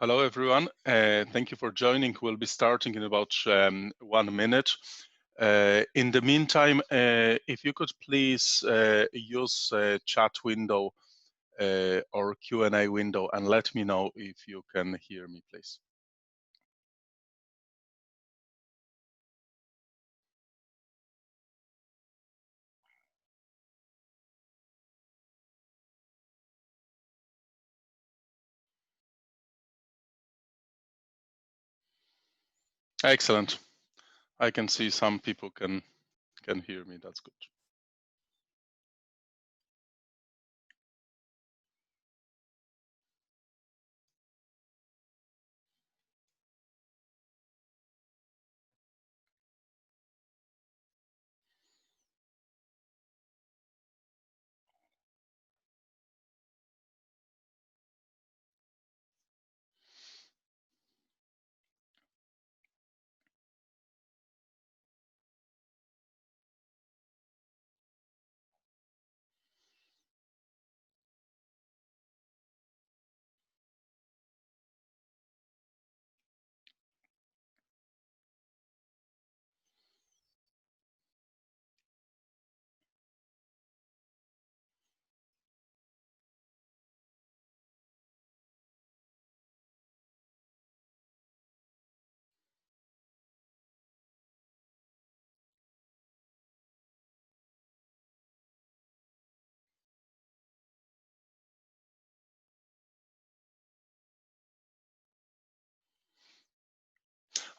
Hello, everyone. Thank you for joining. We'll be starting in about 1 minute. In the meantime, if you could please use chat window or Q&A window and let me know if you can hear me, please. Excellent. I can see some people can hear me. That's good.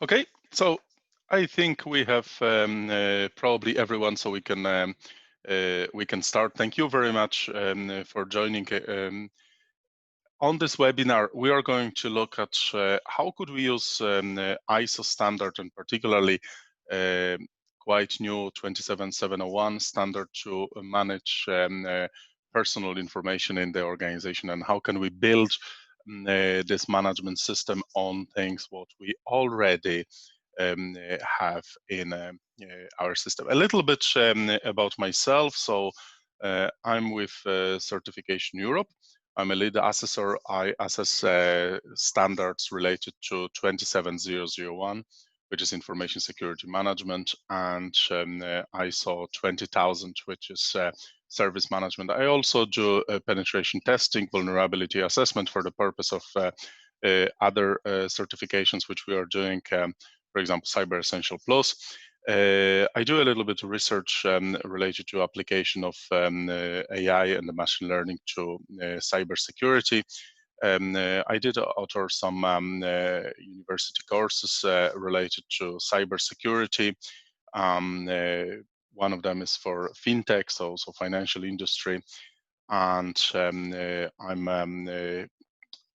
Okay, so I think we have probably everyone, so we can start. Thank you very much for joining. On this webinar, we are going to look at how could we use ISO standard, and particularly quite new 27701 standard to manage personal information in the organization, and how can we build this management system on things what we already have in our system. A little bit about myself. So I'm with Certification Europe. I'm a lead assessor. I assess standards related to 27001, which is information security management, and ISO 20000, which is service management. I also do penetration testing, vulnerability assessment for the purpose of other certifications which we are doing, for example, Cyber Essential Plus. I do a little bit of research related to application of AI and the machine learning to cybersecurity. I did author some university courses related to cybersecurity. One of them is for fintech, so financial industry, and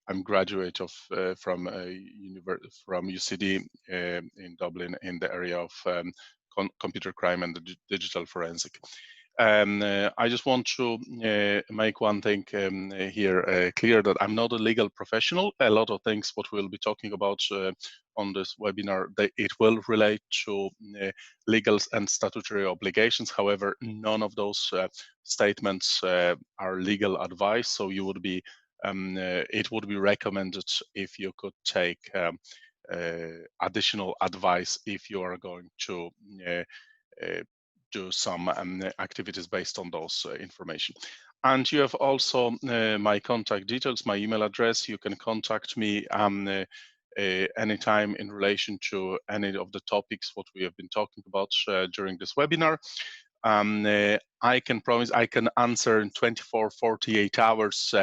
I'm graduate of from UCD in Dublin in the area of computer crime and the digital forensic. I just want to make one thing here clear, that I'm not a legal professional. A lot of things what we'll be talking about on this webinar, it will relate to legal and statutory obligations. However, none of those statements are legal advice, so you would be it would be recommended if you could take additional advice if you are going to do some activities based on those information. And you have also my contact details, my email address. You can contact me anytime in relation to any of the topics what we have been talking about during this webinar. I can promise I can answer in 24, 48 hours.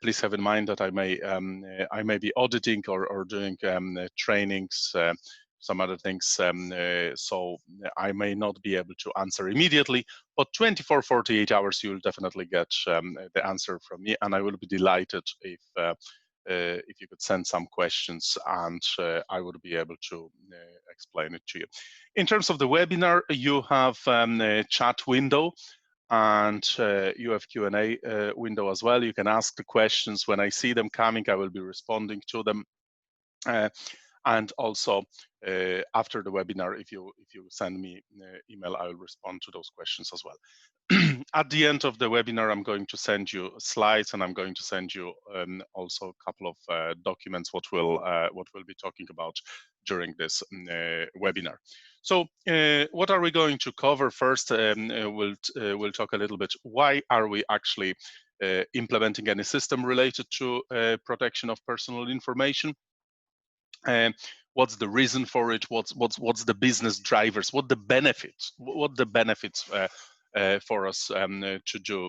Please have in mind that I may be auditing or doing trainings, some other things, so I may not be able to answer immediately, but 24, 48 hours you will definitely get the answer from me, and I will be delighted if you could send some questions, and I would be able to explain it to you. In terms of the webinar, you have a chat window, and you have Q&A window as well. You can ask the questions. When I see them coming, I will be responding to them. And also after the webinar, if you send me email, I will respond to those questions as well. At the end of the webinar, I'm going to send you slides, and I'm going to send you also a couple of documents what we'll be talking about during this webinar. So what are we going to cover first? We'll talk a little bit why are we actually implementing any system related to protection of personal information. What's the reason for it? What's the business drivers? What the benefits for us to do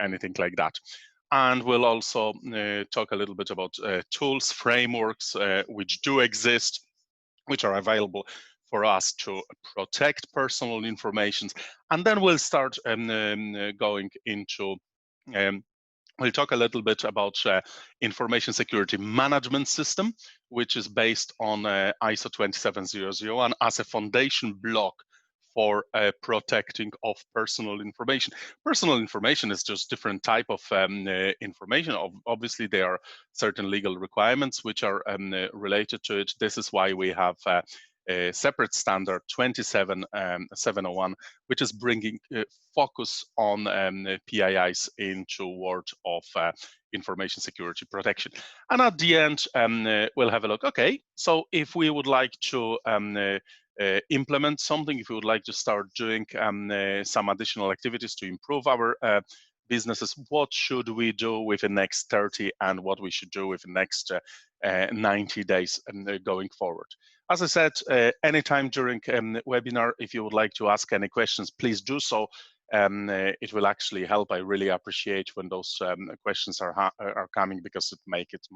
anything like that? And we'll also talk a little bit about tools, frameworks which do exist, which are available for us to protect personal information. And then we'll start going into we'll talk a little bit about information security management system, which is based on ISO27701 as a foundation block for protecting of personal information. Personal information is just different type of information. Obviously, there are certain legal requirements which are related to it. This is why we have a separate standard 27701, which is bringing focus on PIIs into world of information security protection. And at the end, we'll have a look. Okay, so if we would like to implement something, if we would like to start doing some additional activities to improve our businesses, what should we do with the next 30 and what we should do with the next 90 days going forward. As I said, anytime during webinar, if you would like to ask any questions, please do so. It will actually help. I really appreciate when those questions are coming, because it makes it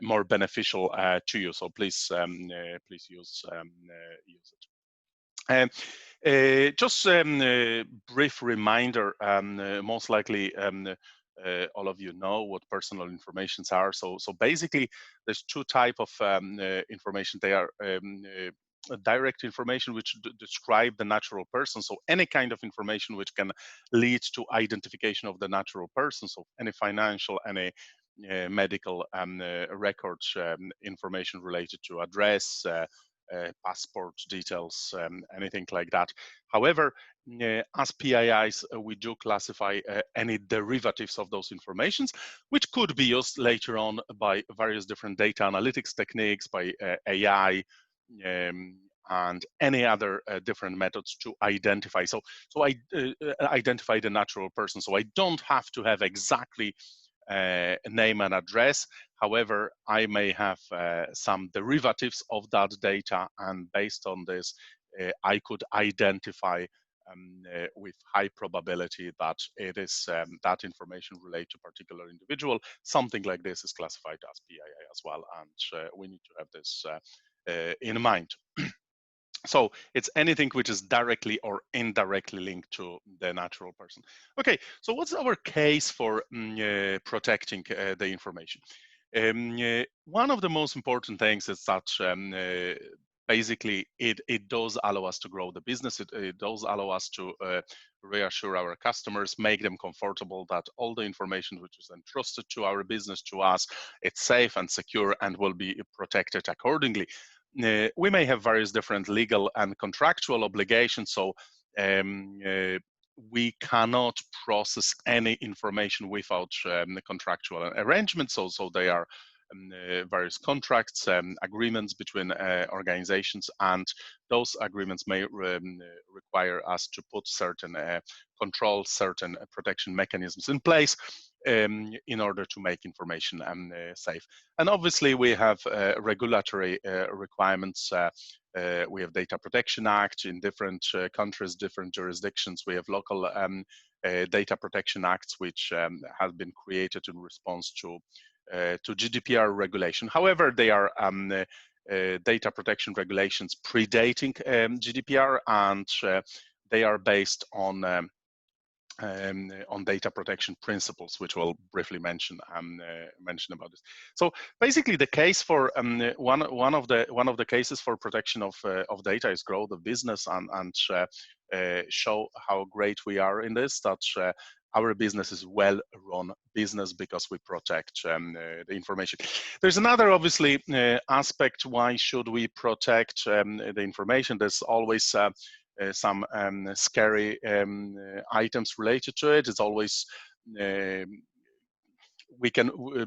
more beneficial to you. So please please use it. Just a brief reminder, most likely all of you know what personal informations are. So basically, there's two types of information. They are direct information which describe the natural person. So any kind of information which can lead to identification of the natural person. So any financial, any medical records, information related to address, passport details, anything like that. However, as PIIs, we do classify any derivatives of those informations, which could be used later on by various different data analytics techniques, by AI, and any other different methods to identify. So I identify the natural person. So I don't have to have exactly name and address. However, I may have some derivatives of that data, and based on this, I could identify with high probability that it is that information related to a particular individual. Something like this is classified as PII as well, and we need to have this in mind. So it's anything which is directly or indirectly linked to the natural person. Okay, so what's our case for protecting the information? One of the most important things is that basically it does allow us to grow the business. It does allow us to reassure our customers, make them comfortable that all the information which is entrusted to our business, to us, it's safe and secure and will be protected accordingly. We may have various different legal and contractual obligations, so we cannot process any information without the contractual arrangements. So they are various contracts, agreements between organizations, and those agreements may require us to put certain controls, certain protection mechanisms in place in order to make information safe. And obviously, we have regulatory requirements. We have Data Protection Act in different countries, different jurisdictions. We have local data protection acts, which have been created in response to GDPR regulation. However, they are data protection regulations predating GDPR, and they are based on data protection principles, which we'll briefly mention about this. So basically, the case for one of the cases for protection of data is grow the business and show how great we are in this. That our business is well-run business because we protect the information. There's another, obviously, aspect. Why should we protect the information? There's always some scary items related to it. It's always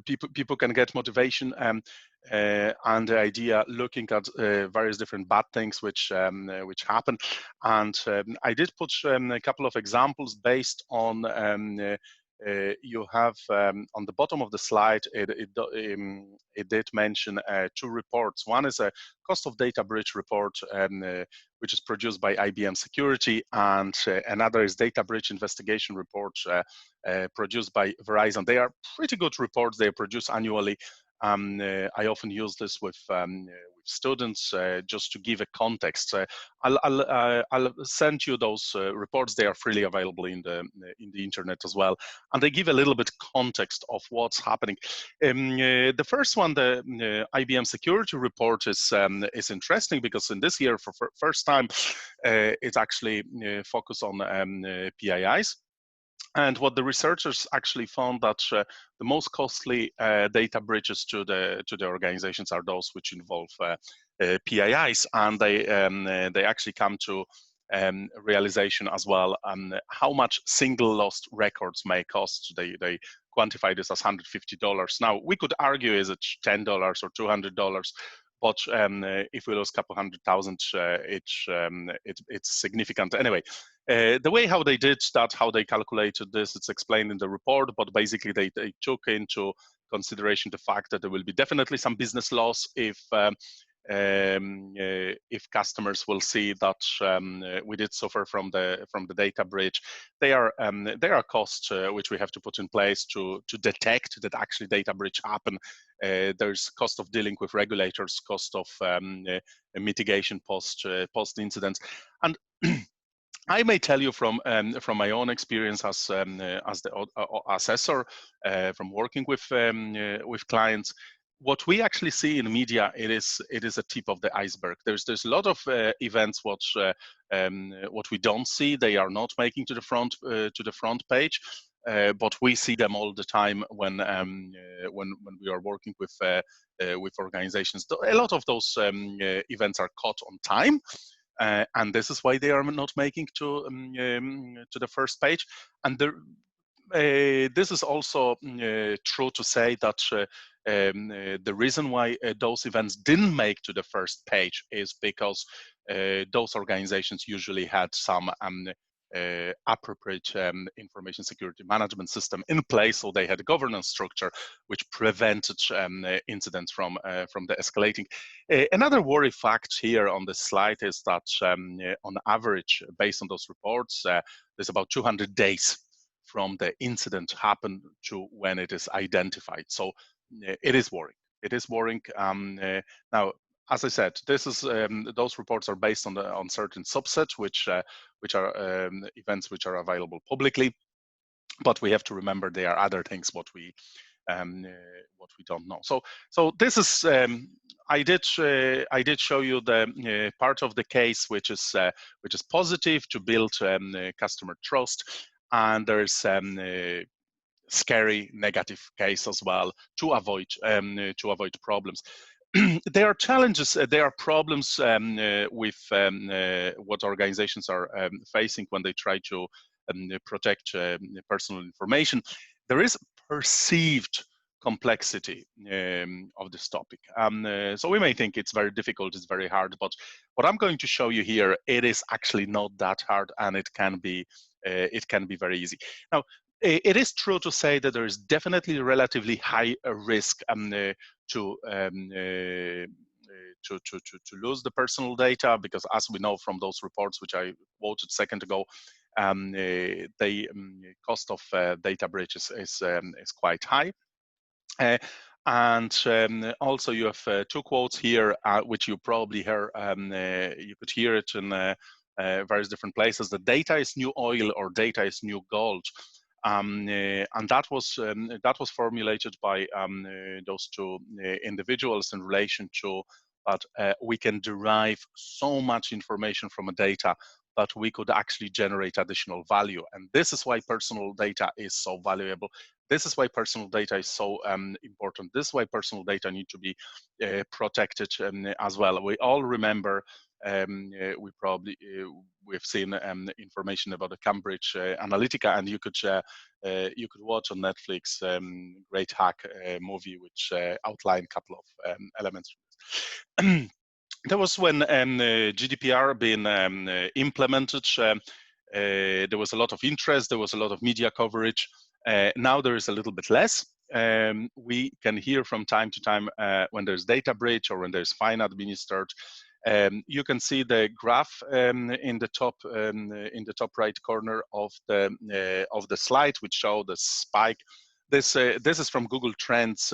people can get motivation and the idea looking at various different bad things which happen. And I did put a couple of examples based on you have on the bottom of the slide, it did mention two reports. One is a cost of data breach report, which is produced by IBM Security, and another is data breach investigation report produced by Verizon. They are pretty good reports. They are produced annually. I often use this with students just to give a context. I'll send you those reports. They are freely available in the internet as well, and they give a little bit context of what's happening. The first one, the IBM Security Report, is interesting because in this year, for first time, it's actually focused on PIIs. And what the researchers actually found that the most costly data breaches to the organizations are those which involve PIIs, and they actually come to realization as well how much single lost records may cost. They quantify this as $150. Now we could argue, is it $10 or $200? But if we lose a couple $100,000, it's significant. Anyway, the way how they did that, how they calculated this, it's explained in the report, but basically they took into consideration the fact that there will be definitely some business loss if customers will see that we did suffer from the data breach. There are costs which we have to put in place to detect that actually data breach happen. There's cost of dealing with regulators, cost of mitigation post incidents, and I may tell you from my own experience as the assessor, from working with clients, what we actually see in media, it is a tip of the iceberg. There's a lot of events what we don't see. They are not making to the front page, but we see them all the time when we are working with organizations. A lot of those events are caught on time. And this is why they are not making to the first page. And this is also true to say that the reason why those events didn't make to the first page is because those organizations usually had some appropriate information security management system in place, so they had a governance structure which prevented incidents from the escalating. Another worry fact here on this slide is that on average, based on those reports, there's about 200 days from the incident happened to when it is identified. So it is worrying. It is worrying. Now, as I said, this is those reports are based on certain subsets, which are events which are available publicly. But we have to remember there are other things what we don't know. So this is I did show you the part of the case which is positive to build customer trust, and there's scary negative case as well to avoid problems. There are challenges, there are problems with what organizations are facing when they try to protect personal information. There is perceived complexity of this topic. So we may think it's very difficult, it's very hard, but what I'm going to show you here, it is actually not that hard, and it can be very easy. Now, it is true to say that there is definitely relatively high risk to lose the personal data, because as we know from those reports which I quoted a second ago, the cost of data breaches is quite high. And also you have two quotes here, which you probably heard. You could hear it in various different places. The data is new oil, or data is new gold. And that was formulated by those two individuals in relation to that we can derive so much information from a data but we could actually generate additional value. And this is why personal data is so valuable. This is why personal data is so important. This is why personal data need to be protected as well. We all remember, we've seen information about the Cambridge Analytica, and you could watch on Netflix Great Hack movie, which outlined a couple of elements. That was when GDPR being implemented. There was a lot of interest. There was a lot of media coverage. Now there is a little bit less. We can hear from time to time when there's data breach or when there's fine administered. You can see the graph in the top right corner of the slide, which show the spike. This is from Google Trends.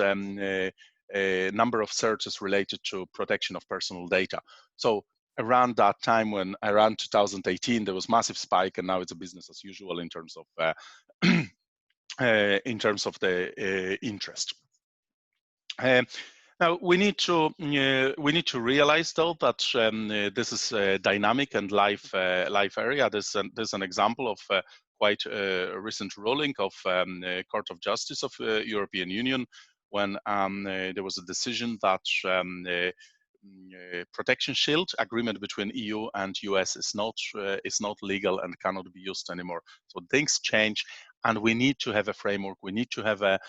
Number of searches related to protection of personal data. So around that time, around 2018, there was massive spike, and now it's a business as usual in terms of the interest. Now we need to realize though that this is a dynamic and live area. This is an example of quite a recent ruling of Court of Justice of European Union, when there was a decision that protection shield agreement between EU and US is not legal and cannot be used anymore. So things change, and we need to have a framework. We need to have a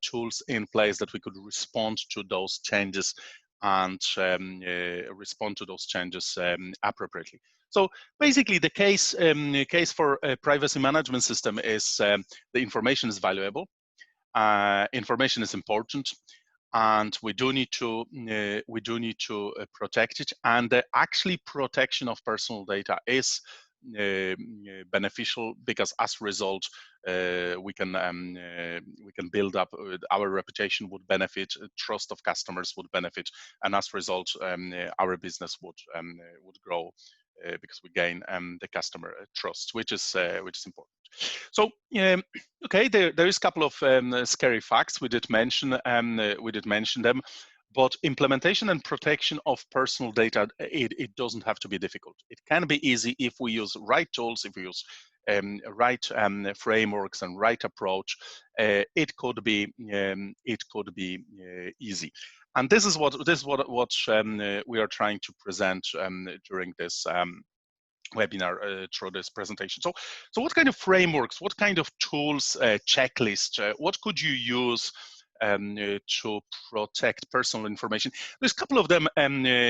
tools in place that we could respond to those changes and appropriately. So basically, the case for a privacy management system is the information is valuable, information is important, and we do need to protect it. And actually, protection of personal data is beneficial, because as a result we can build up our reputation would benefit, trust of customers would benefit, and as a result our business would grow because we gain the customer trust, which is important. So okay, there is a couple of scary facts. We did mention them. But implementation and protection of personal data, it doesn't have to be difficult. It can be easy if we use right tools, if we use right frameworks and right approach. It could be easy. And this is what we are trying to present during this webinar through this presentation. So what kind of frameworks, what kind of tools, checklist, what could you use to protect personal information? There's a couple of them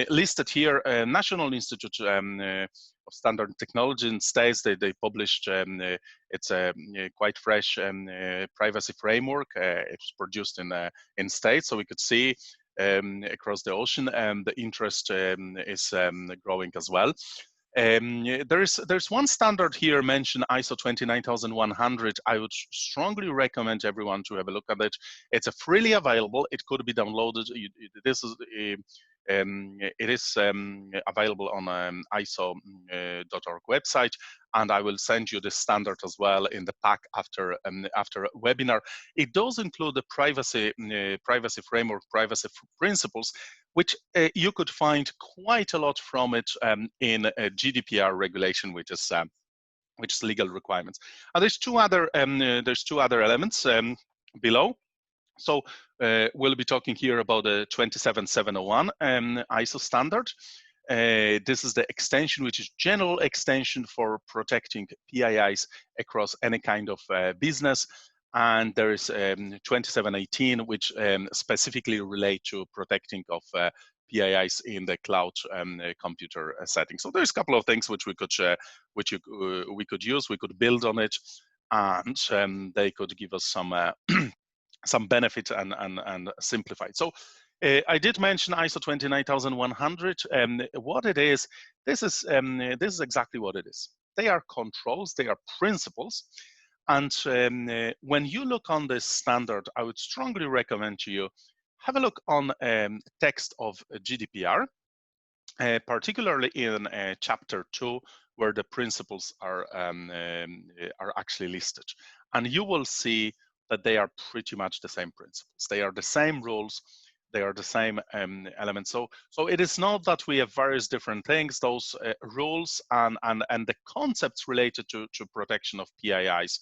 listed here. National Institute of Standard and Technology in States, they published, it's a quite fresh privacy framework. It was produced in States, so we could see across the ocean, the interest is growing as well. There's one standard here mentioned, ISO 27701. I would strongly recommend everyone to have a look at it. It's a freely available. It could be downloaded. It is available on ISO.org website, and I will send you the standard as well in the pack after a webinar. It does include the privacy framework, privacy principles, which you could find quite a lot from it in a GDPR regulation, which is legal requirements. And there's two other elements below. So we'll be talking here about the 27701 ISO standard. This is the extension, which is general extension for protecting PIIs across any kind of business. And there is 2718, which specifically relate to protecting of PIIs in the cloud computer setting. So there's a couple of things which we could use. We could build on it, and they could give us some benefit and simplify it. So I did mention ISO 29100. What it is, this is exactly what it is. They are controls, they are principles. And when you look on this standard, I would strongly recommend to you, have a look on text of GDPR, particularly in chapter 2, where the principles are actually listed. And you will see that they are pretty much the same principles. They are the same rules. They are the same elements. So it is not that we have various different things. Those rules and the concepts related to protection of PIIs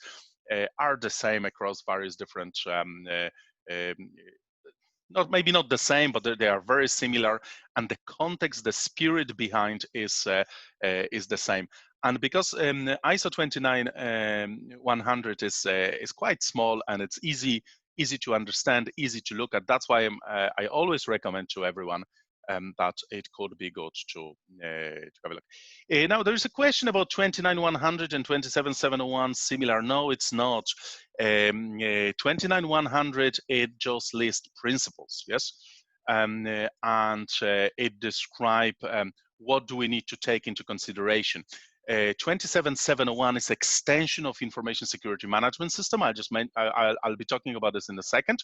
are the same across various different maybe not the same, but they are very similar, and the context, the spirit behind is the same. And because ISO 29100 is quite small and it's easy to understand, easy to look at, that's why I always recommend to everyone that it could be good to have a look. Now, there is a question about 29100 and 27701 similar. No, it's not. 29100, it just lists principles, yes? And it describes what do we need to take into consideration. 27701 is extension of information security management system. I'll be talking about this in a second.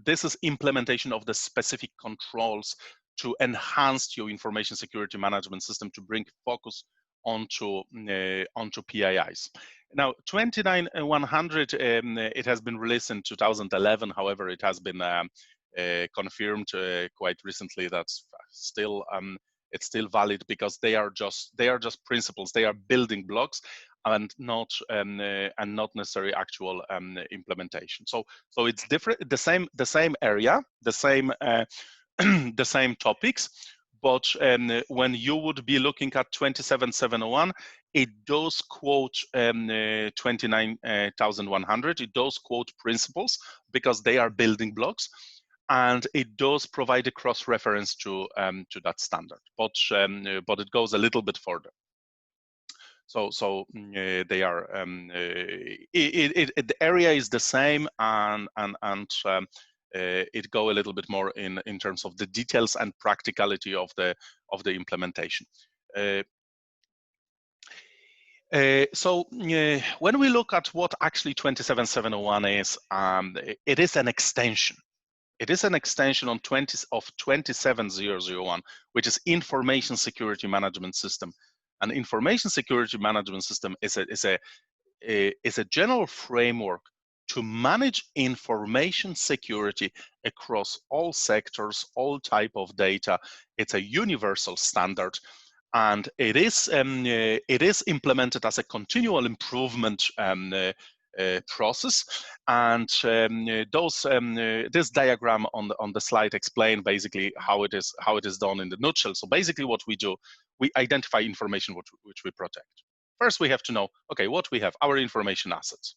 This is implementation of the specific controls to enhance your information security management system to bring focus onto PIIs. Now, 29100, it has been released in 2011. However, it has been confirmed quite recently that's still it's still valid, because they are just principles. They are building blocks and not necessarily actual implementation. So it's different, the same area, the same the same topics, but when you would be looking at 27701, it does quote 29100. It does quote principles because they are building blocks, and it does provide a cross-reference to that standard, but it goes a little bit further. So they are the area is the same, and it go a little bit more in terms of the details and practicality of the implementation. So when we look at what actually 27701 is, it is an extension. It is an extension of 27001, which is Information Security Management System. An Information Security Management System is a general framework to manage information security across all sectors, all type of data. It's a universal standard, and it is implemented as a continual improvement process. And this diagram on the slide explain basically how it is done in the nutshell. So basically, what we do, we identify information which we protect. First, we have to know, okay, what we have, our information assets.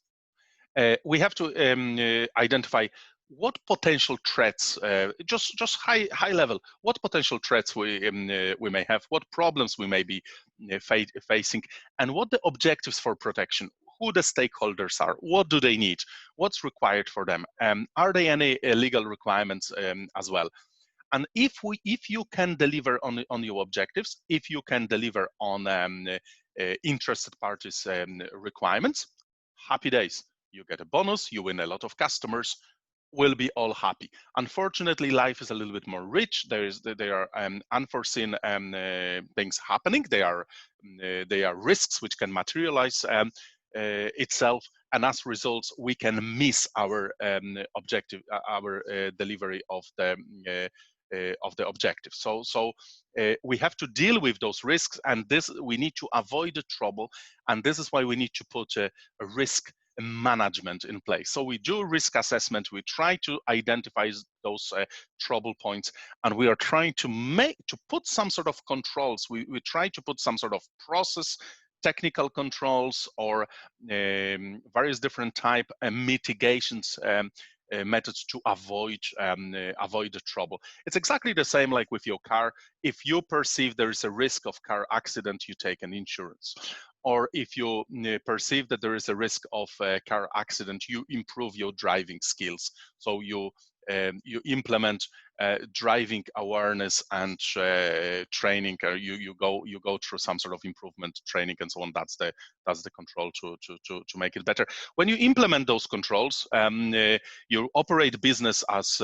We have to identify what potential threats, just high level, what potential threats we may have, what problems we may be facing, and what the objectives for protection, who the stakeholders are, what do they need, what's required for them, are there any legal requirements as well. And if you can deliver on your objectives, if you can deliver on interested parties' requirements, happy days. You get a bonus, you win a lot of customers, we'll be all happy. Unfortunately, life is a little bit more rich. There are unforeseen things happening. There are risks which can materialize itself, and as results, we can miss our objective, our delivery of the objective. So we have to deal with those risks, and we need to avoid the trouble, and this is why we need to put a risk management in place. So we do risk assessment, we try to identify those trouble points, and we are trying to put some sort of controls. We try to put some sort of process, technical controls, or various different type mitigations methods to avoid the trouble. It's exactly the same like with your car. If you perceive there is a risk of car accident, you take an insurance. Or if you perceive that there is a risk of car accident, you improve your driving skills. So you implement driving awareness and training. You go through some sort of improvement training and so on. That's the control to make it better. When you implement those controls, you operate business as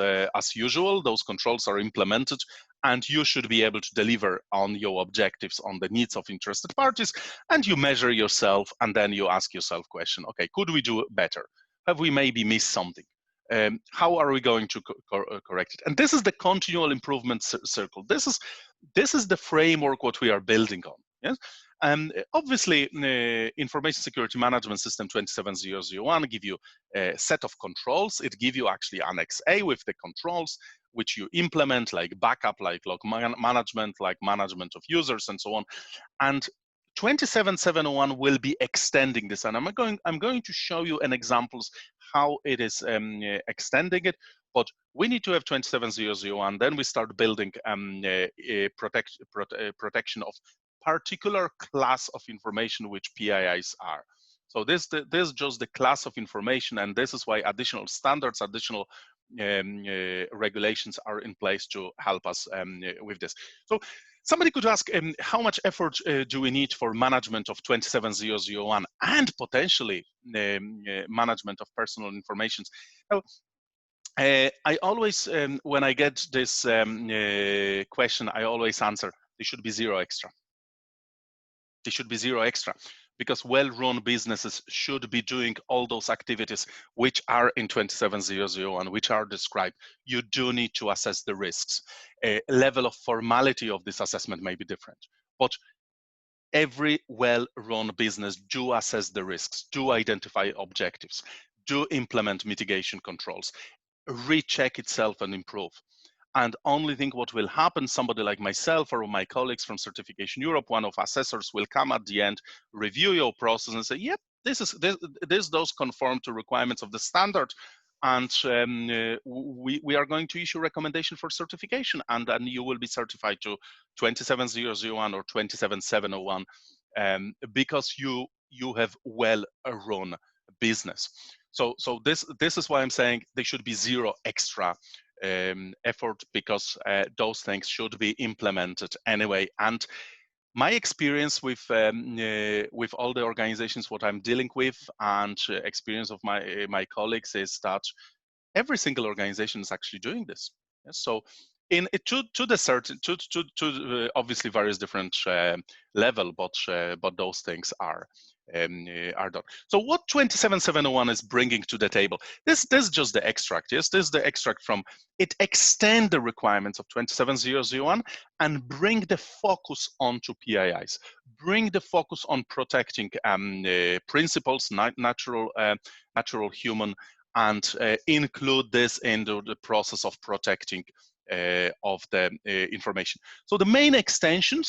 usual. Those controls are implemented, and you should be able to deliver on your objectives, on the needs of interested parties, and you measure yourself, and then you ask yourself question, okay, could we do better? Have we maybe missed something? how are we going to correct it? And this is the continual improvement circle. This is the framework what we are building on. Yes. And obviously, Information Security Management System 27001 give you a set of controls. It give you actually Annex A with the controls which you implement, like backup, like log management, like management of users, and so on. And 27701 will be extending this, and I'm going to show you an examples how it is extending it. But we need to have 27701. Then we start building protection of particular class of information which PIIs are. So this is just the class of information, and this is why additional standards, additional regulations are in place to help us with this. So somebody could ask, how much effort do we need for management of 27001 and potentially management of personal information? Now, I always, when I get this question, I always answer, there should be zero extra. There should be zero extra, because well-run businesses should be doing all those activities which are in 27001, which are described. You do need to assess the risks. A level of formality of this assessment may be different, but every well-run business do assess the risks, do identify objectives, do implement mitigation controls, recheck itself and improve. And only think what will happen, somebody like myself or my colleagues from Certification Europe, one of assessors will come at the end, review your process and say, yep, this does conform to requirements of the standard. And we are going to issue recommendation for certification, and then you will be certified to 27001 or 27701 because you have well-run business. So this is why I'm saying there should be zero extra effort, because those things should be implemented anyway. And my experience with all the organizations what I'm dealing with, and experience of my colleagues, is that every single organization is actually doing this. So to the certain obviously various different level, but those things are done. So what 27701 is bringing to the table, this is just the extract. Yes, this is the extract from it. Extend the requirements of 27001 and bring the focus onto PIIs. Bring the focus on protecting principles, natural human, and include this into the process of protecting of the information. So the main extension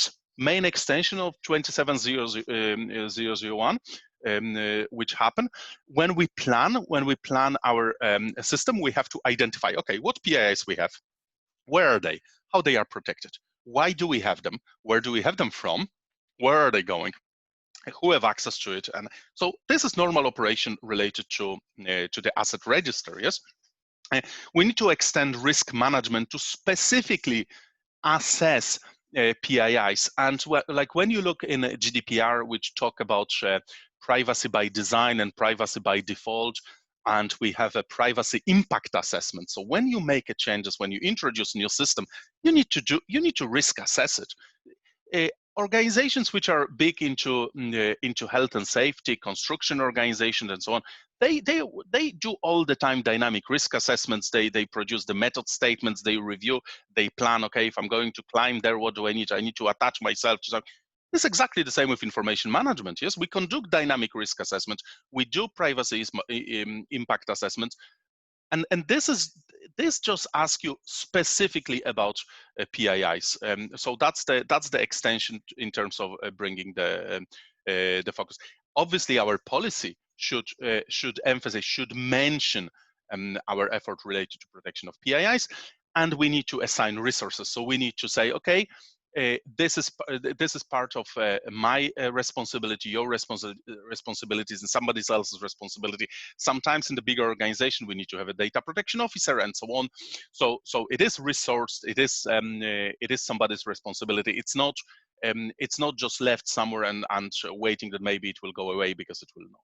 of 27001 which happen when we plan our system, we have to identify, okay, what PIIs we have, where are they, how they are protected, why do we have them, where do we have them from, where are they going, who have access to it. And so this is normal operation related to the asset register. Yes, we need to extend risk management to specifically assess PIIs. And like when you look in GDPR, which talk about privacy by design and privacy by default, and we have a privacy impact assessment. So when you make a changes, when you introduce a new system, you need to risk assess it. Organizations which are big into health and safety, construction organizations and so on, they do all the time dynamic risk assessments. They produce the method statements, they review, they plan, okay, if I'm going to climb there, what do I need? I need to attach myself to something. It's exactly the same with information management. Yes, we conduct dynamic risk assessments, we do privacy impact assessments, and this just asks you specifically about PIIs. So that's the extension in terms of bringing the focus. Obviously, our policy should emphasize, should mention our effort related to protection of PIIs, and we need to assign resources. So we need to say, okay, this is part of my responsibility, your responsibilities, and somebody else's responsibility. Sometimes in the bigger organization, we need to have a data protection officer and so on. So it is resourced. It is somebody's responsibility. It's not just left somewhere and waiting that maybe it will go away, because it will not.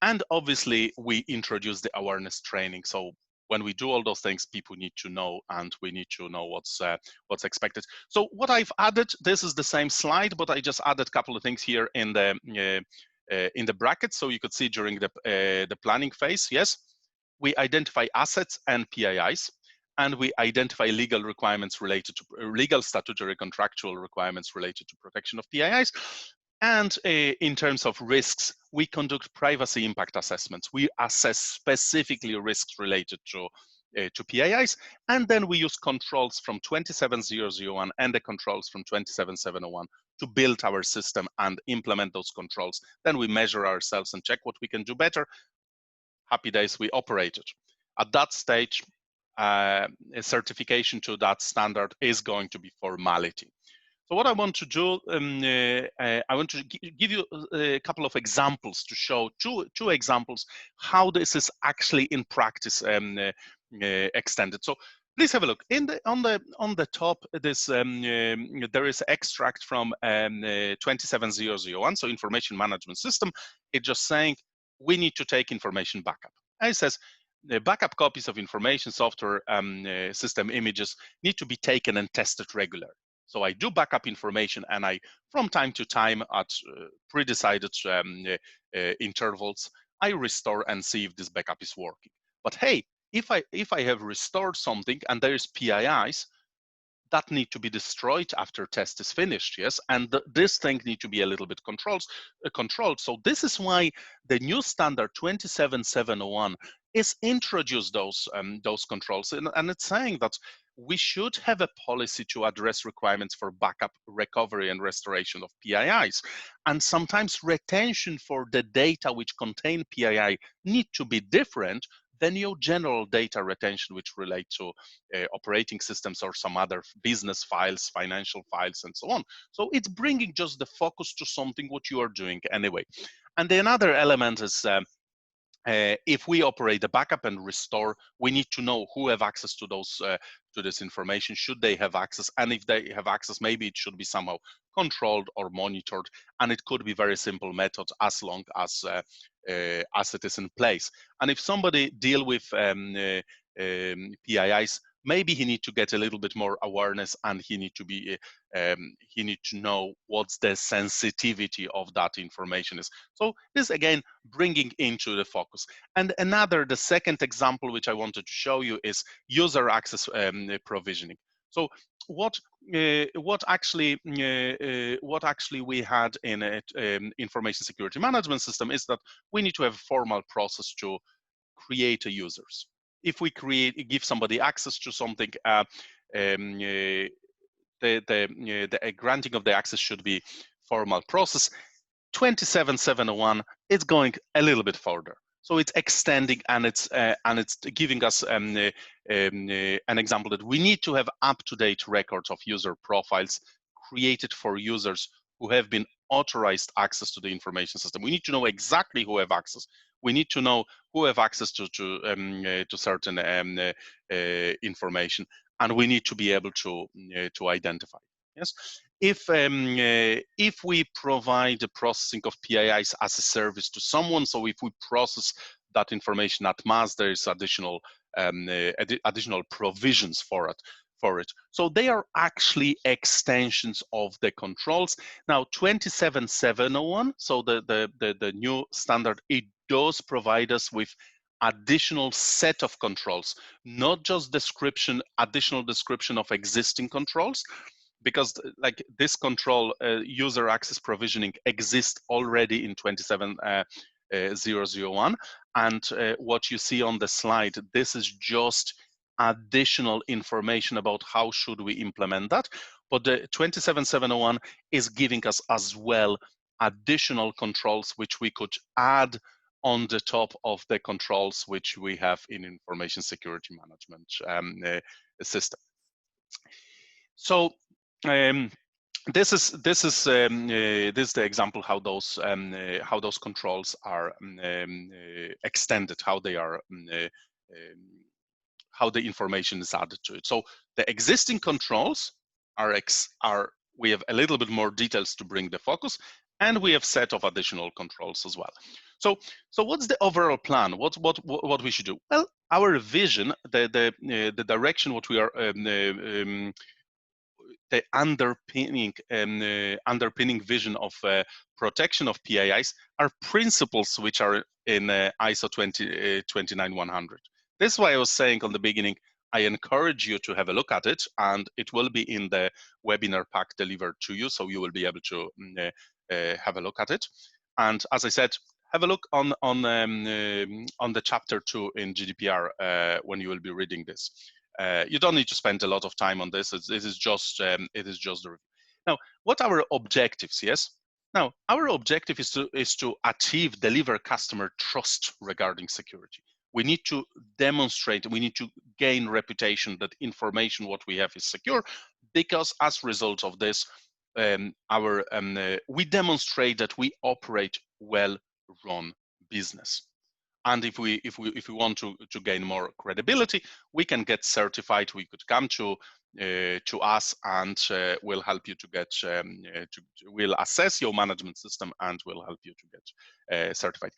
And obviously, we introduce the awareness training. So when we do all those things, people need to know, and we need to know what's expected. So what I've added, this is the same slide, but I just added a couple of things here in the brackets, so you could see during the planning phase. Yes. we identify assets and PIIs, and we identify legal requirements related to legal, statutory, contractual requirements related to protection of PIIs. And in terms of risks, we conduct privacy impact assessments. We assess specifically risks related to PIIs, and then we use controls from 27701 and the controls from 27701 to build our system and implement those controls. Then we measure ourselves and check what we can do better. Happy days, we operate it. At that stage, a certification to that standard is going to be formality. So what I want to do, I want to give you a couple of examples to show two examples how this is actually in practice extended. So please have a look. On the top, there is extract from 27001, so information management system. It's just saying we need to take information backup. And it says backup copies of information software system images need to be taken and tested regularly. So I do backup information, and I, from time to time, at pre-decided intervals, I restore and see if this backup is working. But hey, if I have restored something and there is PIIs that need to be destroyed after test is finished, yes, and this thing need to be a little bit controlled. So this is why the new standard 27701 is introduced those controls, and it's saying that we should have a policy to address requirements for backup, recovery, and restoration of PIIs. And sometimes retention for the data which contain PII need to be different than your general data retention, which relate to operating systems or some other business files, financial files, and so on. So it's bringing just the focus to something what you are doing anyway. And the another element is if we operate a backup and restore, we need to know who have access to those to this information. Should they have access? And if they have access, maybe it should be somehow controlled or monitored. And it could be very simple methods as long as it is in place. And if somebody deal with PIIs, maybe he need to get a little bit more awareness, and he need to be he need to know what's the sensitivity of that information is. So this again bringing into the focus. And the second example which I wanted to show you is user access provisioning. So what actually we had in information security management system is that we need to have a formal process to create a users. If we give somebody access to something, the granting of the access should be formal process. 27701 is going a little bit further. So it's extending, and it's giving us an example that we need to have up-to-date records of user profiles created for users who have been authorized access to the information system. We need to know exactly who have access. We need to know who have access to certain information, and we need to be able to identify. Yes, if we provide the processing of PIIs as a service to someone, so if we process that information at mass, there is additional provisions for it. So they are actually extensions of the controls. Now 27701, so the new standard, it does provide us with additional set of controls, not just additional description of existing controls, because like this control, user access provisioning, exists already in 27001. And what you see on the slide, this is just additional information about how should we implement that. But the 27701 is giving us as well additional controls which we could add on the top of the controls which we have in information security management system. So this is the example how those controls are extended, how they are how the information is added to it. So the existing controls are we have a little bit more details to bring the focus, and we have set of additional controls as well. So what's the overall plan? What we should do? Well, our vision, the direction what we are the underpinning vision of protection of PIIs are principles which are in ISO 29100. This is why I was saying on the beginning, I encourage you to have a look at it, and it will be in the webinar pack delivered to you, so you will be able to have a look at it. And as I said, have a look on the chapter 2 in GDPR when you will be reading this. You don't need to spend a lot of time on this. It is just the review. Now, what are our objectives? Yes. Now, our objective is to deliver customer trust regarding security. We need to demonstrate, we need to gain reputation that information what we have is secure, because as a result of this, we demonstrate that we operate well-run business. And if we want to gain more credibility, we can get certified. We could come to us, and we'll help you to get. We'll assess your management system, and we'll help you to get certified.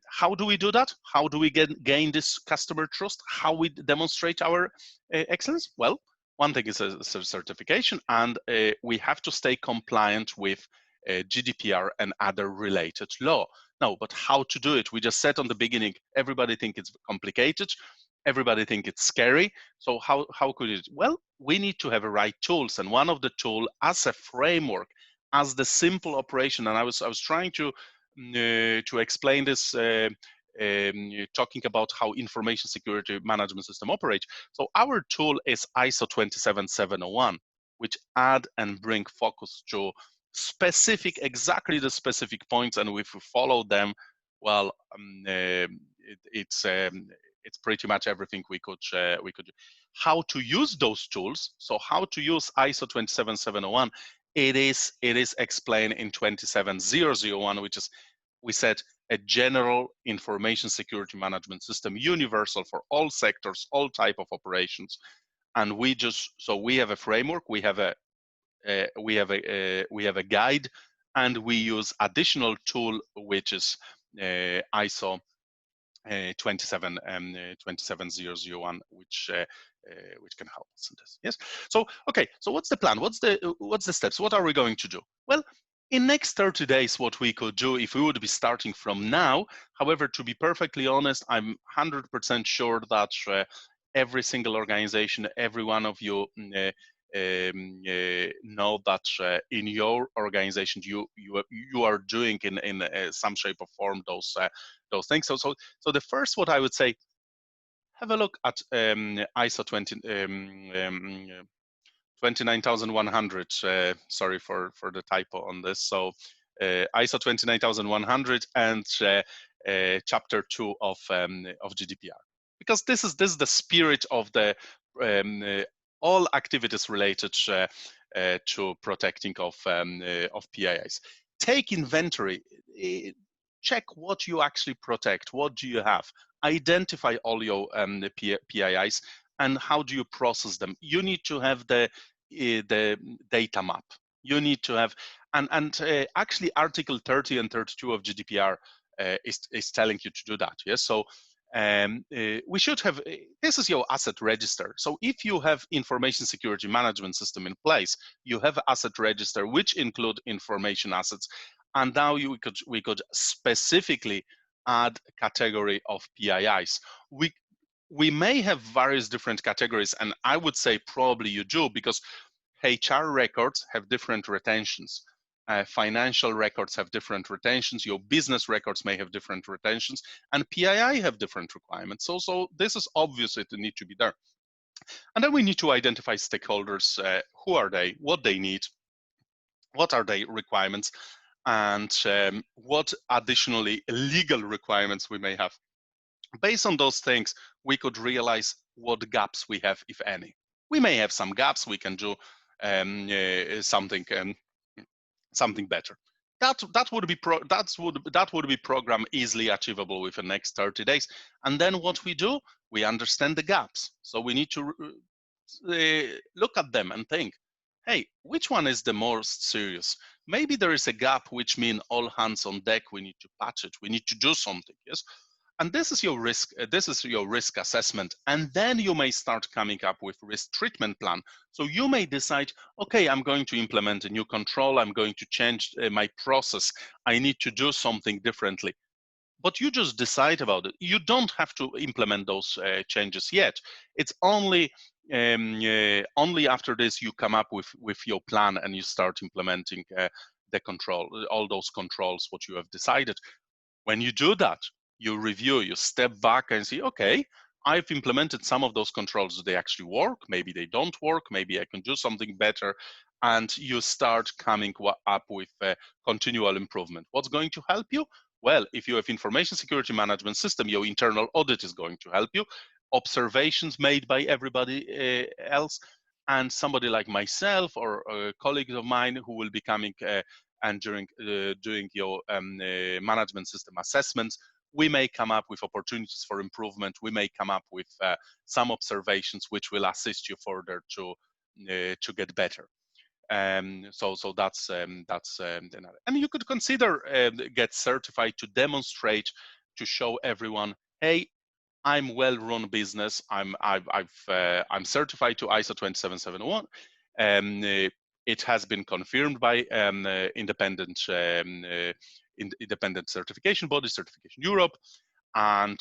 How do we do that? How do we gain this customer trust? How we demonstrate our excellence? Well, one thing is a certification, and we have to stay compliant with GDPR and other related law. No, but how to do it? We just said on the beginning, everybody think it's complicated. Everybody think it's scary. So how could it? Well, we need to have the right tools. And one of the tools as a framework, as the simple operation, and I was trying to explain this, talking about how information security management system operates. So our tool is ISO 27701, which add and bring focus to exactly the specific points, and if we follow them, well, it's pretty much everything we could do. How to use those tools? So how to use ISO 27701? It is explained in 27001, which is, we said, a general information security management system, universal for all sectors, all type of operations. And we have a framework, we have a guide, and we use additional tool which is ISO 27001, which can help us in this. Yes. So okay. So what's the plan? What's the steps? What are we going to do? Well, in next 30 days, what we could do if we would be starting from now. However, to be perfectly honest, I'm 100% sure that every single organization, every one of you know that in your organization you are doing in some shape or form those things. So the first, what I would say, have a look at ISO 29100. Sorry for the typo on this. So ISO 29100 and chapter 2 of GDPR, because this is the spirit of the all activities related to protecting of PIIs. Take inventory, check what you actually protect, what do you have, identify all your PIIs, and how do you process them. You need to have the data map. You need to have, and actually Article 30 and 32 of GDPR is telling you to do that. Yes, so we should have, this is your asset register. So if you have information security management system in place, you have asset register which include information assets, and now we could specifically add category of PIIs. We may have various different categories, and I would say probably you do, because HR records have different retentions. Financial records have different retentions. Your business records may have different retentions, and PII have different requirements. So this is obvious, it need to be there. And then we need to identify stakeholders. Who are they? What they need? What are their requirements? And what additionally legal requirements we may have. Based on those things, we could realize what gaps we have, if any. We may have some gaps. We can do something better. That would be program easily achievable within the next 30 days. And then what we do, we understand the gaps. So we need to look at them and think, hey, which one is the most serious? Maybe there is a gap which means all hands on deck. We need to patch it. We need to do something. Yes. And this is your risk. This is your risk assessment, and then you may start coming up with risk treatment plan. So you may decide, okay, I'm going to implement a new control. I'm going to change my process. I need to do something differently. But you just decide about it. You don't have to implement those changes yet. It's only after this you come up with your plan and you start implementing the control, all those controls, what you have decided. When you do that, you review, you step back and see, okay, I've implemented some of those controls. Do they actually work? Maybe they don't work. Maybe I can do something better. And you start coming up with continual improvement. What's going to help you? Well, if you have information security management system, your internal audit is going to help you. Observations made by everybody else, and somebody like myself or colleagues of mine who will be coming and during doing your management system assessments, we may come up with opportunities for improvement. We may come up with some observations which will assist you further to get better. So that's another. And you could consider get certified to demonstrate, to show everyone, hey, I'm well-run business. I'm certified to ISO 27701. It has been confirmed by independent certification body, Certification Europe, and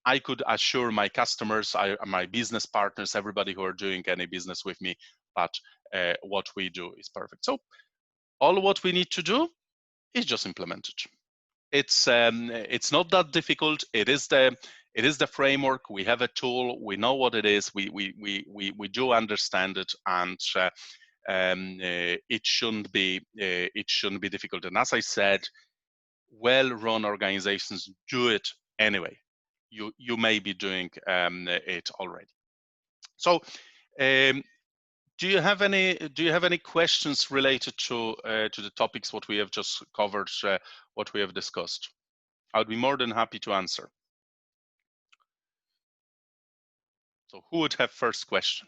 I could assure my customers, my business partners, everybody who are doing any business with me, that what we do is perfect. So all what we need to do is just implement it. It's not that difficult. It is the framework. We have a tool. We know what it is. We do understand it, and it shouldn't be difficult. And as I said, well-run organizations do it anyway. You may be doing it already. So. Do you have any questions related to the topics what we have just covered, what we have discussed? I would be more than happy to answer. So who would have first question?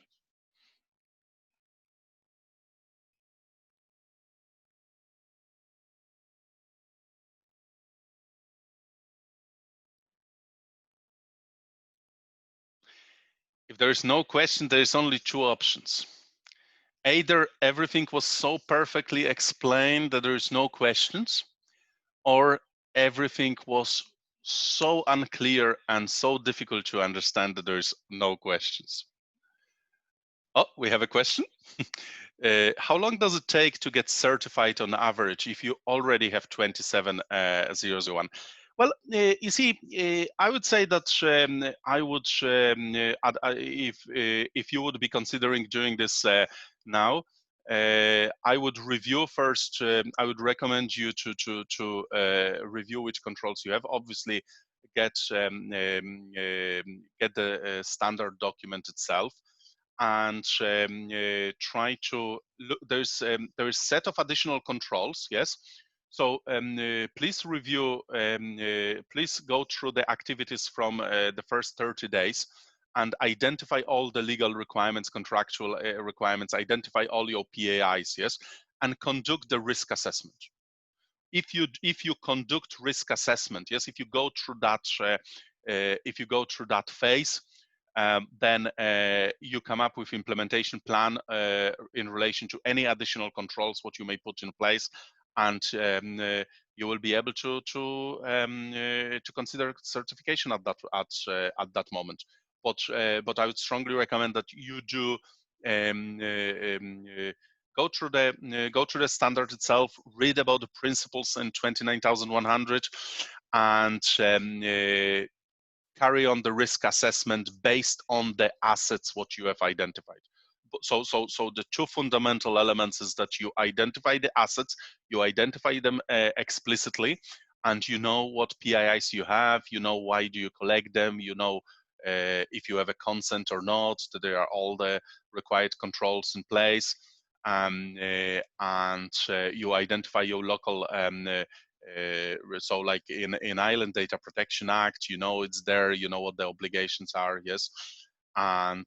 If there is no question, there is only two options. Either everything was so perfectly explained that there is no questions, or everything was so unclear and so difficult to understand that there is no questions. Oh, we have a question. How long does it take to get certified on average if you already have 27001? Well, you see, I would say that I would, if you would be considering doing this now, I would review first. I would recommend you to review which controls you have. Obviously, get the standard document itself, and try to look. There's set of additional controls, yes. So please review, please go through the activities from the first 30 days and identify all the legal requirements, contractual requirements, identify all your PAIs, yes, and conduct the risk assessment. If you conduct risk assessment, yes, if you go through that phase, then you come up with implementation plan in relation to any additional controls what you may put in place, and you will be able to consider certification at that moment. But I would strongly recommend that you do go through the standard itself, read about the principles in 29100, and carry on the risk assessment based on the assets what you have identified. So the two fundamental elements is that you identify the assets, you identify them explicitly, and you know what PIIs you have, you know why do you collect them, you know if you have a consent or not, that there are all the required controls in place, and you identify your local so like in Ireland Data Protection Act, you know it's there, you know what the obligations are, yes, and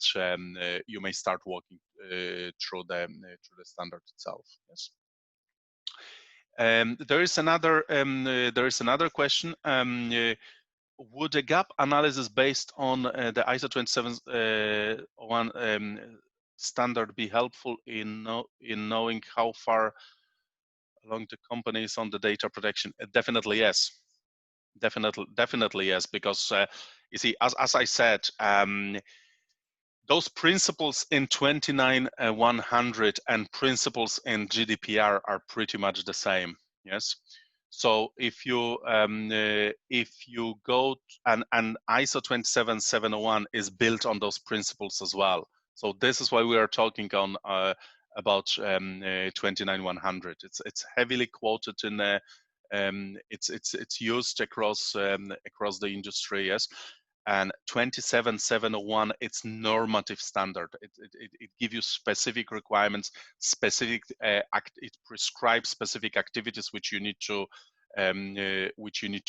you may start walking through the standard itself, yes. There is another question. would a gap analysis based on the ISO27701 standard be helpful in knowing how far along the company is on the data protection? Definitely yes. Definitely yes, because you see, as I said, those principles in 29100 and principles in GDPR are pretty much the same. Yes. So if you go and ISO 27701 is built on those principles as well. So this is why we are talking on about 29100. It's heavily quoted in it's used across the industry. Yes. And 27701, it's normative standard. It gives you specific requirements, specific it prescribes specific activities which you need to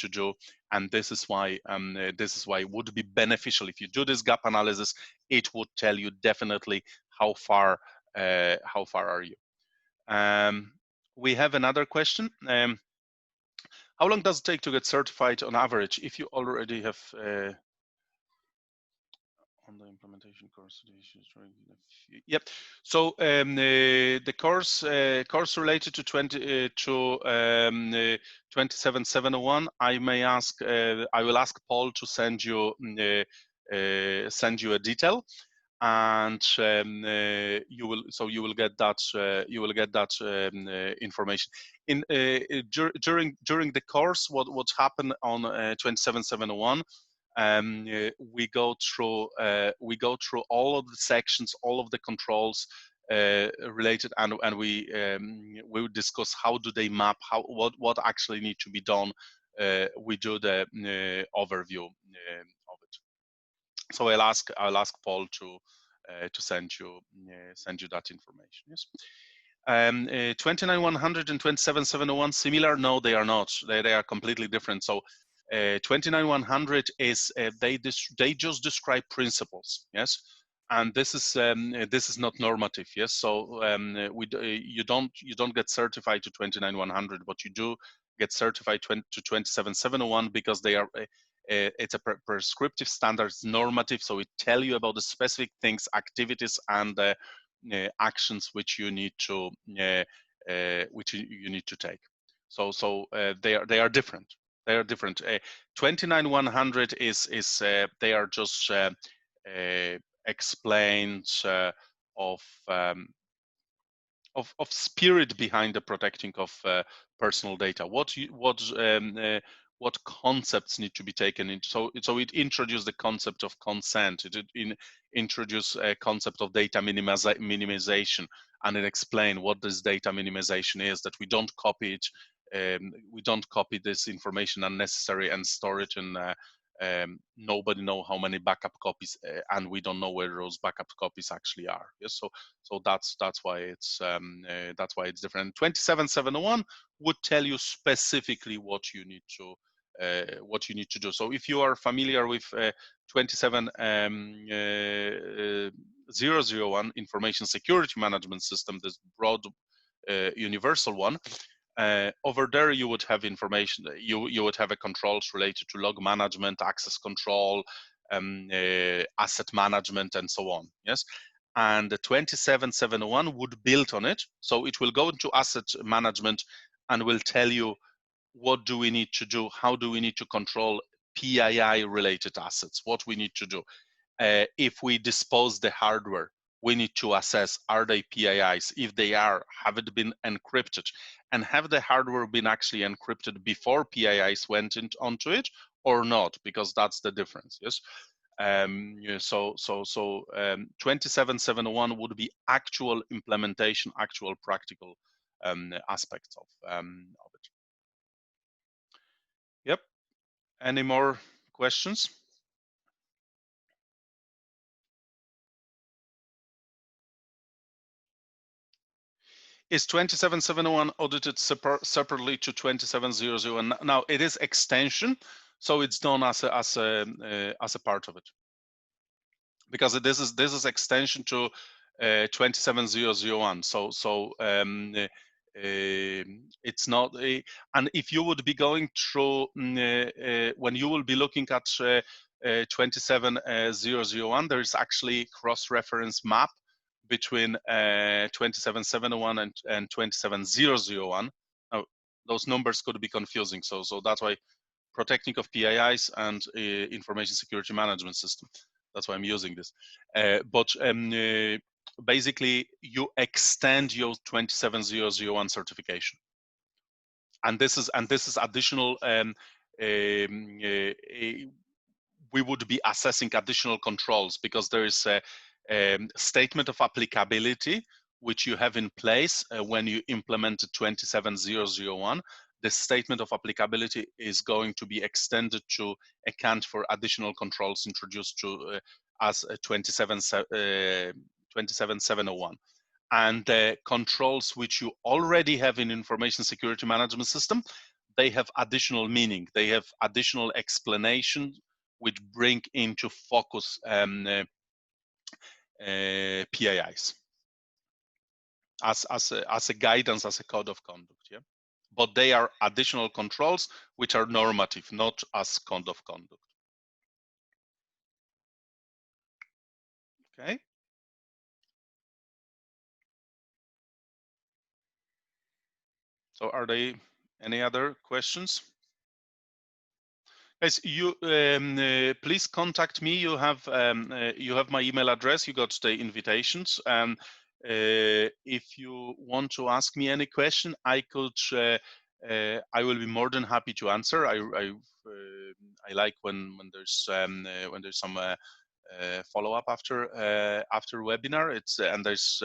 do, and this is why it would be beneficial if you do this gap analysis. It would tell you definitely how far are you. We have another question. How long does it take to get certified on average if you already have on the implementation course? Yep. So the course related to 27701, I will ask Paul to send you a detail, and you will get that information during the course. What happened on 27701, we go through all of the sections, all of the controls related, and we will discuss how do they map, what actually need to be done. We do the overview of it. So I'll ask Paul to send you that information. Yes. 29100 and 27701 similar? No, they are not. They are completely different. So 29100 is they just describe principles. Yes. And this is not normative. Yes. So you don't get certified to 29100, but you do get certified to 27701 because they are it's a prescriptive standards, normative, so it tell you about the specific things, activities, and actions which you need to take. So they are different. They are different. 29100 is they are just explained of spirit behind the protecting of personal data. What concepts need to be taken into? So it introduced the concept of consent. It introduced a concept of data minimization, and it explained what this data minimization is. That we don't copy it. We don't copy this information unnecessary and store it in. Nobody know how many backup copies, and we don't know where those backup copies actually are. Yes, so that's why it's different. 27701 would tell you specifically what you need to do. So if you are familiar with 27001 information security management system, this broad universal one, over there you would have information, you would have a controls related to log management, access control, asset management, and so on. Yes. And the 27701 would build on it, so it will go into asset management and will tell you what do we need to do, how do we need to control PII related assets, what we need to do. If we dispose the hardware, we need to assess, are they PIIs? If they are, have it been encrypted? And have the hardware been actually encrypted before PIIs went onto it or not? Because that's the difference. Yes. 27701 would be actual implementation, actual practical aspects of it. Yep. Any more questions? Is 27701 audited separately to 27001? Now it is extension, so it's done as a part of it, because this is extension to 27001. So it's not a, and if you would be going through when you will be looking at 27001, there is actually cross-reference map between 27701 and 27001. Now, those numbers could be confusing, so that's why protecting of PIIs and information security management system. That's why I'm using this. But basically, you extend your 27001 certification, and this is additional. We would be assessing additional controls because there is a statement of applicability which you have in place when you implemented 27001. The statement of applicability is going to be extended to account for additional controls introduced to as 27701. And the controls which you already have in information security management system, they have additional meaning. They have additional explanation which bring into focus PIIs as a guidance, as a code of conduct. Yeah, but they are additional controls which are normative, not as code of conduct. Okay. So are there any other questions? Guys, you please contact me. You have my email address. You got the invitations. If you want to ask me any question, I will be more than happy to answer. I like when there's some follow up after webinar. It's and there's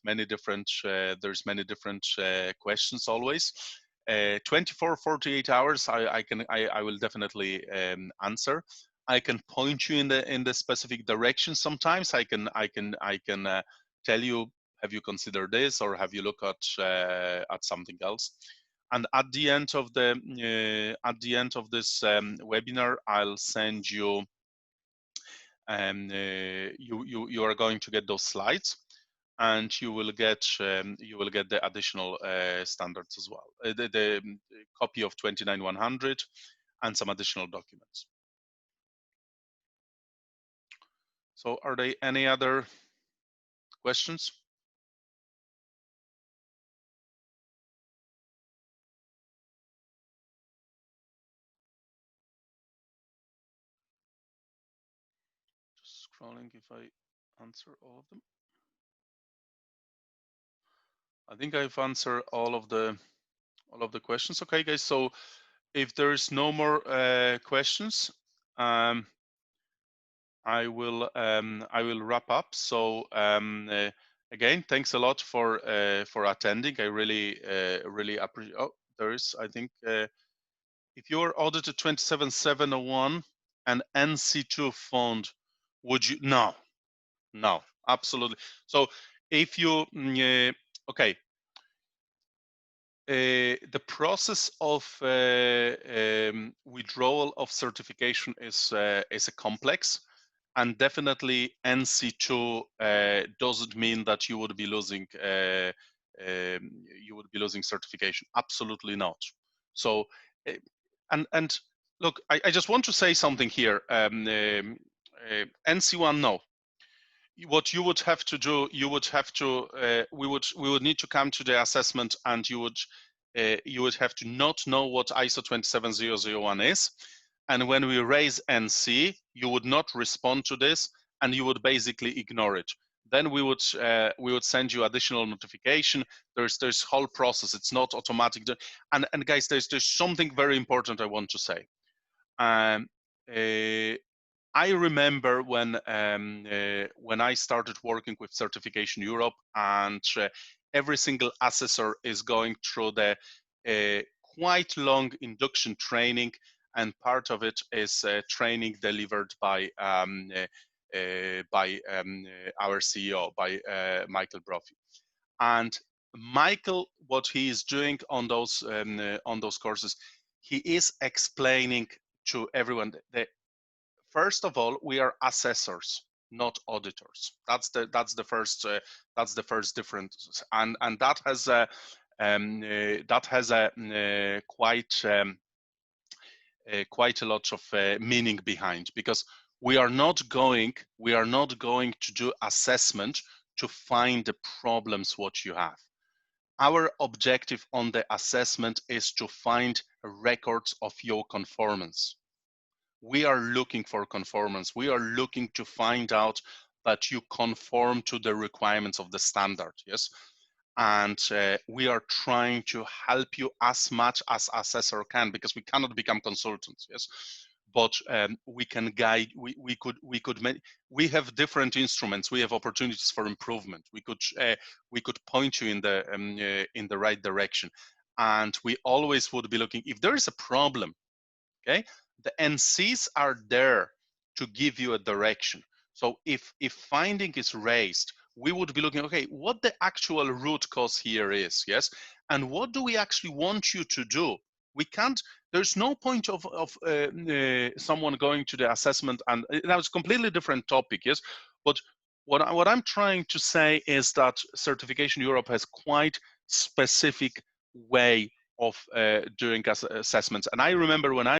many different questions always. 24 48 hours I will definitely answer. I can point you in the specific direction. Sometimes I can tell you, have you considered this, or have you looked at something else? And at the end of this webinar, I'll send you you are going to get those slides, and you will get the additional standards as well, the copy of 29100 and some additional documents. So are there any other questions? Just scrolling if I answer all of them. I think I've answered all of the questions. Okay, guys. So if there is no more questions, I will wrap up. So again, thanks a lot for attending. I really appreciate. Oh, there is. I think if you are audited 27701 and NC2 fund, would you? No, absolutely. So if you okay. The process of withdrawal of certification is a complex, and definitely NC2 doesn't mean that you would be losing certification. Absolutely not. So, and look, I just want to say something here. NC1, no. What you would have to do, we would need to come to the assessment, and you would have to not know what ISO 27001 is, and when we raise NC, you would not respond to this, and you would basically ignore it. Then we would send you additional notification. There's whole process. It's not automatic. And guys, there's something very important I want to say. I remember when I started working with Certification Europe, and every single assessor is going through the quite long induction training, and part of it is training delivered by our CEO, by Michael Brophy. And Michael, what he is doing on those courses, he is explaining to everyone that first of all, we are assessors. not auditors. That's the first difference, and that has a quite a lot of meaning behind, because we are not going to do assessment to find the problems what you have. Our objective on the assessment is to find records of your conformance. We are looking for conformance. We are looking to find out that you conform to the requirements of the standard, yes? And we are trying to help you as much as assessor can, because we cannot become consultants, yes? But we can guide, we have different instruments, we have opportunities for improvement. We could point you in the right direction. And we always would be looking, if there is a problem, okay, the NCs are there to give you a direction. So if finding is raised, we would be looking, okay, what the actual root cause here is, yes? And what do we actually want you to do? We can't, there's no point of someone going to the assessment, and that was a completely different topic, yes? But what I'm trying to say is that Certification Europe has quite specific way of doing assessments. And I remember when I